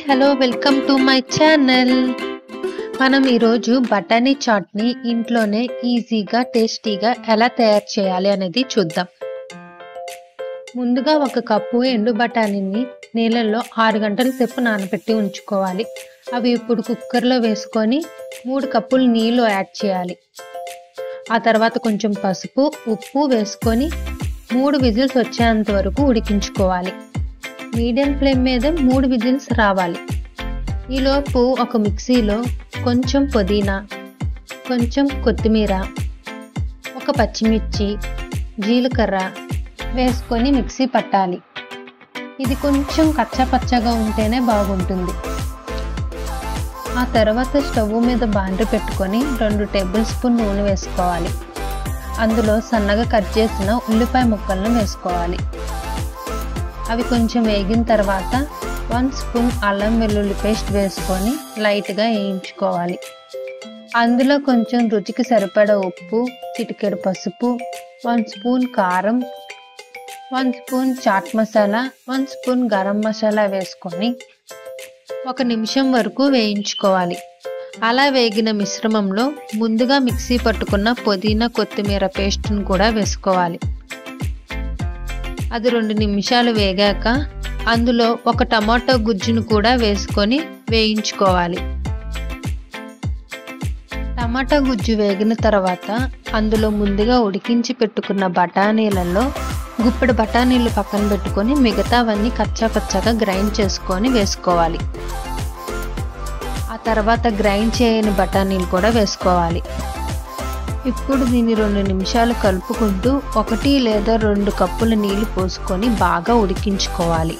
Hello welcome to my channel. మనం ఈరోజు బఠానీ చాట్ని ఇంట్లోనే ఈజీగా టేస్టీగా ఎలా తయారు చేయాలి అనేది చూద్దాం. ముందుగా ఒక కప్పు ఎండు బఠానీని నీళ్ళల్లో 6 గంటల సేపు నానబెట్టి ఉంచుకోవాలి. అవి ఇప్పుడు కుక్కర్లో వేసుకొని 3 కప్పులు నీళ్లు యాడ్ చేయాలి. ఆ తర్వాత కొంచెం పసుపు, ఉప్పు వేసుకొని 3 విజిల్స్ వచ్చేంత వరకు ఉడికించుకోవాలి. మీడియం ఫ్లేమ్ మీద 3 విజిల్స్ రావాలి. ఈలోపు ఒక మిక్సీలో కొంచెం పుదీనా, కొంచెం కొత్తిమీర, ఒక పచ్చిమిర్చి, జీలకర్ర వేసుకొని మిక్సీ పట్టాలి. ఇది కొంచెం కచ్చాపచ్చగా ఉంటేనే బాగుంటుంది. ఆ తర్వాత స్టవ్ మీద బాండ్రీ పెట్టుకొని 2 టేబుల్ స్పూన్ నూనె వేసుకోవాలి. అందులో సన్నగా కట్ చేసిన ఉల్లిపాయ ముక్కలను వేసుకోవాలి. అవి కొంచెం వేగిన తర్వాత 1 స్పూన్ అల్లం వెల్లుల్లి పేస్ట్ వేసుకొని లైట్గా వేయించుకోవాలి. అందులో కొంచెం రుచికి సరిపడా ఉప్పు, చిటికెడు పసుపు, 1 స్పూన్ కారం, 1 స్పూన్ చాట్ మసాలా, 1 స్పూన్ గరం మసాలా వేసుకొని 1 నిమిషం వరకు వేయించుకోవాలి. అలా వేగిన మిశ్రమంలో ముందుగా మిక్సీ పట్టుకున్న పుదీనా, కొత్తిమీర పేస్ట్ను కూడా వేసుకోవాలి. అది 2 నిమిషాలు వేగాక అందులో 1 టమాటో గుజ్జును కూడా వేసుకొని వేయించుకోవాలి. టమాటా గుజ్జు వేగిన తర్వాత అందులో ముందుగా ఉడికించి పెట్టుకున్న బఠానీలలో గుప్పెడు బఠానీలు పక్కన పెట్టుకొని మిగతావన్నీ కచ్చాపచ్చగా గ్రైండ్ చేసుకొని వేసుకోవాలి. ఆ తర్వాత గ్రైండ్ చేయని బఠానీలు కూడా వేసుకోవాలి. ఇప్పుడు దీన్ని 2 నిమిషాలు కలుపుకుంటూ 1 లేదా 2 కప్పుల నీళ్లు పోసుకొని బాగా ఉడికించుకోవాలి.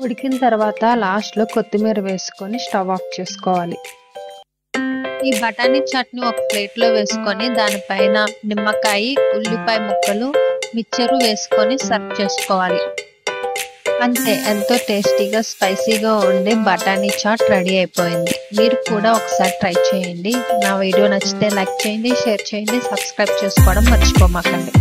ఉడికిన తర్వాత లాస్ట్లో కొత్తిమీర వేసుకొని స్టవ్ ఆఫ్ చేసుకోవాలి. ఈ బఠానీ చాట్ని ఒక ప్లేట్లో వేసుకొని దానిపైన నిమ్మకాయ, ఉల్లిపాయ ముక్కలు, మిక్చరు వేసుకొని సర్వ్ చేసుకోవాలి. అంతే, ఎంతో టేస్టీగా స్పైసీగా ఉండే బఠానీ చాట్ రెడీ అయిపోయింది. మీరు కూడా ఒకసారి ట్రై చేయండి. నా వీడియో నచ్చితే లైక్ చేయండి, షేర్ చేయండి, సబ్స్క్రైబ్ చేసుకోవడం మర్చిపోమాకండి.